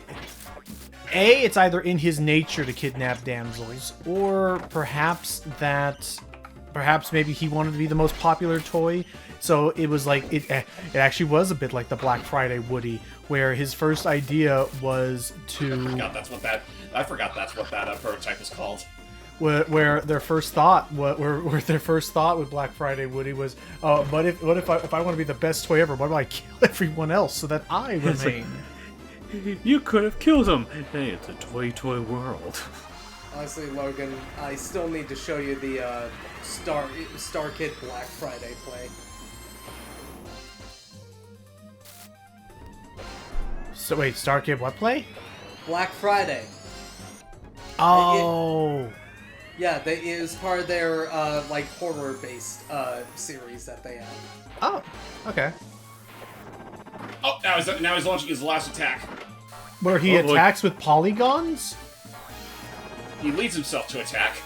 it's either in his nature to kidnap damsels, or perhaps maybe he wanted to be the most popular toy. So it was like it actually was a bit like the Black Friday Woody, where his first idea was to I forgot that's what that prototype is called. where their first thought with Black Friday Woody was, but if I want to be the best toy ever, why do I kill everyone else so that I remain? You could have killed him. Hey, it's a toy world. Honestly, Logan, I still need to show you the Star Kid Black Friday play. So wait, Star Kid what play? Black Friday. Oh. Yeah, that is part of their like horror-based series that they have. Oh, okay. Oh, now he's launching his last attack. Where he Oh, boy. attacks with polygons? He leads himself to attack.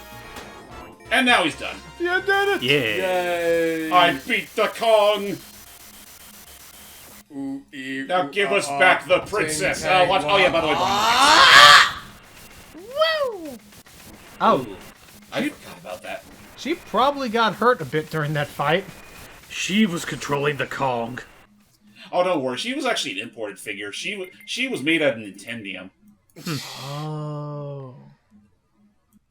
And now he's done. You did it! Yeah. Yay! I beat the Kong! Now give us back the princess! Watch. Oh yeah, by the way, Woo! Oh, I forgot about that. she probably got hurt a bit during that fight. She was controlling the Kong. Oh, don't worry. She was actually an imported figure. She was made out of Nintendium. Oh.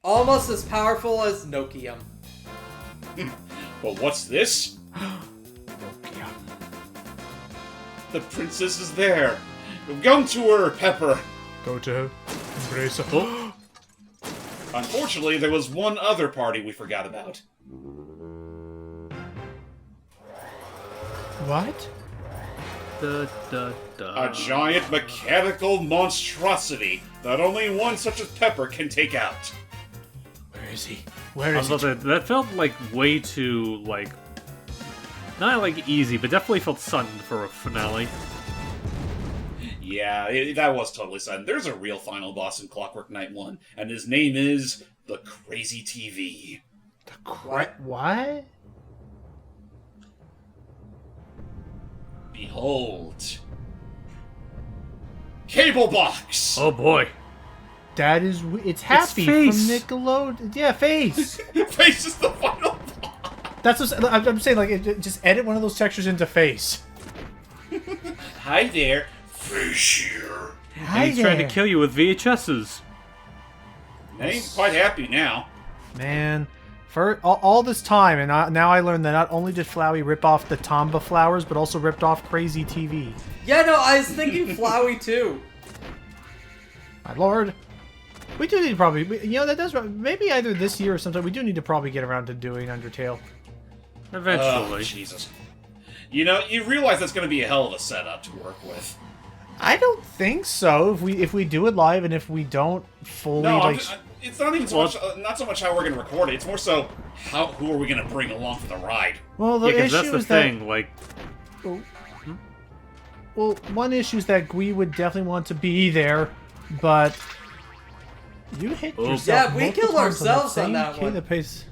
Almost as powerful as Nokia. But what's this? The princess is there. Come to her, Pepper. Go to her. Embrace her. Oh. Unfortunately, there was one other party we forgot about. What? Da, da, da. A giant mechanical monstrosity that only one such as Pepper can take out. Where is he? Where I is was he? about to- that felt like way too, like, not like easy, but definitely felt sudden for a finale. Yeah, that was totally sudden. There's a real final boss in Clockwork Night 1, and his name is the Crazy TV. What? Behold. Cable Box! Oh boy. That is... It's Happy from Face. Nickelodeon. Yeah, Face. Face is the final boss! That's what I'm saying. Like, just edit one of those textures into Face. Hi there. Face here. Hi And he's trying to there. kill you with VHSs. I ain't quite happy now. Man, for all this time, and now I learned that not only did Flowey rip off the Tomba flowers, but also ripped off Crazy TV. Yeah, no, I was thinking Flowey too. My lord. We do need to probably... that does... Maybe either this year or sometime, we do need to probably get around to doing Undertale. Eventually. Oh, Jesus. You realize that's going to be a hell of a setup to work with. I don't think so. If we do it live and if we don't fully No, like... it's not even so much. Not so much how we're going to record it. It's more so who are we going to bring along for the ride. well, the Yeah, because issue that's the is that... thing, like, Well, one issue is that Gui would definitely want to be there, but you hit Oh. yourself. Yeah, we multiple killed times ourselves on same that key one. that pace.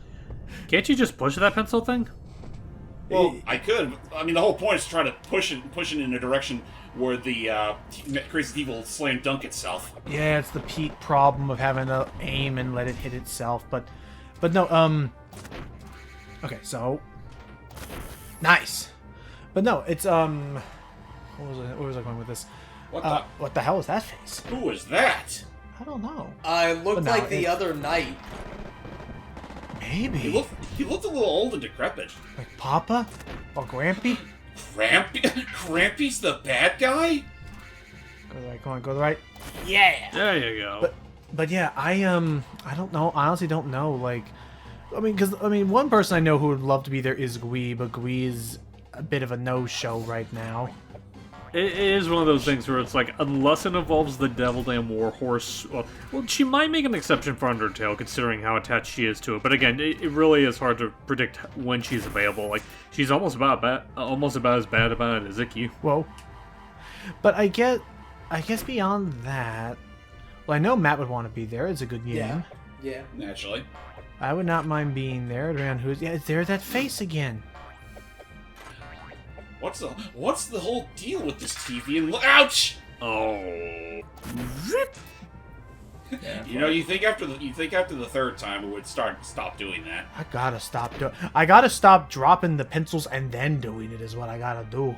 can't you just push that pencil thing? Well, I could. I mean, the whole point is to try to push it in a direction where the Crazy TV will slam dunk itself. Yeah, it's the Pete problem of having to aim and let it hit itself, but no, okay, so nice, but no, it's where was I going with this? What the hell is that face? Who is that? I don't know. I looked But no, like the it's- other night. Maybe He looked a little old and decrepit. like Papa or Grampy. Crampy's the bad guy? Go to the right. Come on, go to the right. There you go. But yeah, I don't know. I honestly don't know. Like, because one person I know who would love to be there is Gui, but Gui is a bit of a no-show right now. It is one of those things where it's like, unless it involves the Devil Damn Warhorse, well, she might make an exception for Undertale, considering how attached she is to it. But again, it really is hard to predict when she's available. Like, she's almost about as bad about it as Icky. Whoa. But I guess beyond that, well, I know Matt would want to be there. It's a good game. Yeah. Yeah. Naturally. I would not mind being there. Around there's that face again. What's the whole deal with this TV? And ouch! Oh. You think after the third time we would stop doing that. I gotta stop dropping the pencils and then doing it is what I gotta do.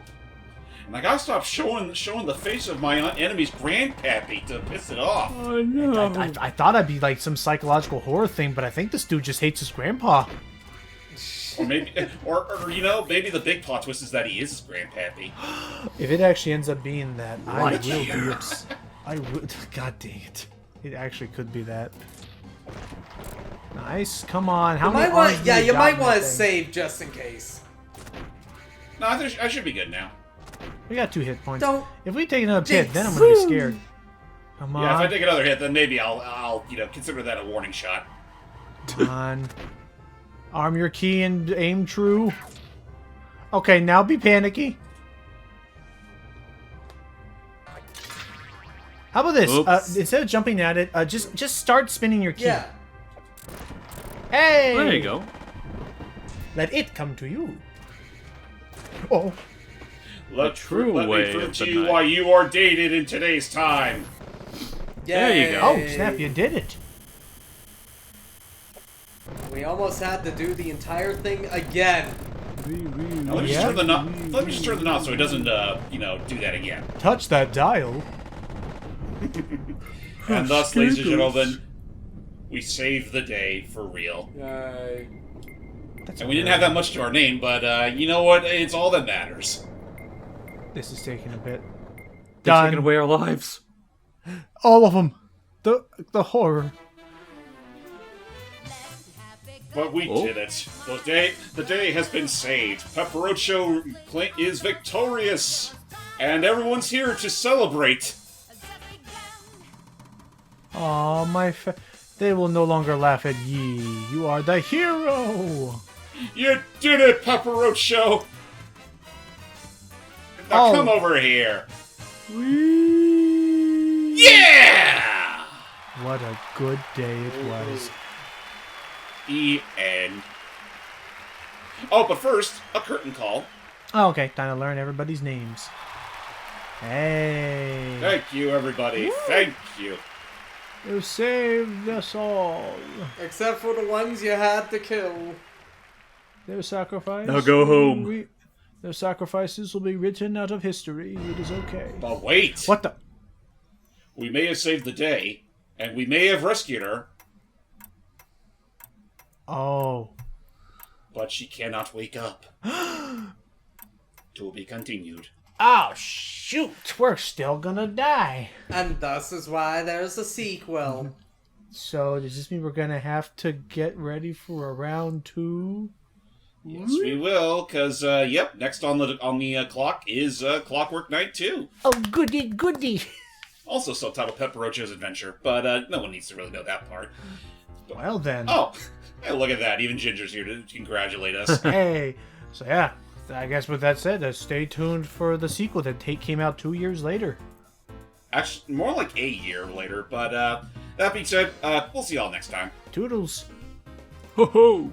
And I gotta stop showing the face of my enemy's grandpappy to piss it off. Oh no. I thought I'd be like some psychological horror thing, but I think this dude just hates his grandpa. Or maybe, maybe the big plot twist is that he is his grandpappy. If it actually ends up being that, I Right will here. be I will. God dang it! It actually could be that. Nice. Come on. How many? arms do You got might in want that to thing? save just in case. No, I should be good now. We got 2 hit points. Don't If we take another hit, jinx. then I'm gonna be scared. Come on. Yeah, if I take another hit, then maybe I'll consider that a warning shot. Come on. Arm your key and aim true. Okay, now be panicky. How about this? Oops. Instead of jumping at it, just start spinning your key. Yeah. Hey! There you go. Let it come to you. Oh. Let true let way me prove of to the you night. why you are dated in today's time. There you go. Oh, snap, you did it. We almost had to do the entire thing again. Now, let me just turn the knob so it doesn't do that again. Touch that dial. And thus, ladies and gentlemen, we saved the day for real. Yay. That's And we didn't have that much to our name, but you know what? It's all that matters. This is taking a bit. They're Done. taking away our lives. All of them. The horror. But we did it. The day has been saved. Pepperocho is victorious. And everyone's here to celebrate. Aw, they will no longer laugh at ye. You are the hero. You did it, Pepperocho! Now Oh. come over here. Yeah! What a good day it was. The end. Oh, but first, a curtain call. Oh, okay. Time to learn everybody's names. Hey. Thank you, everybody. Thank you. You saved us all. Except for the ones you had to kill. Their sacrifice. Now go home. Their sacrifices will be written out of history. It is okay. But wait. What the? We may have saved the day, and we may have rescued her, Oh. but she cannot wake up. To be continued. Oh, shoot. We're still gonna die. And thus is why there's a sequel. So, does this mean we're gonna have to get ready for a round 2? Yes, we will, because, yep, next on the clock is Clockwork Night 2. Oh, goody, goody. Also subtitled Pepperocho's Adventure, but no one needs to really know that part. Well, then. Oh, hey, look at that. Even Ginger's here to congratulate us. Hey. So, yeah. I guess with that said, stay tuned for the sequel that came out 2 years later. Actually, more like a year later, but that being said, we'll see y'all next time. Toodles. Ho ho!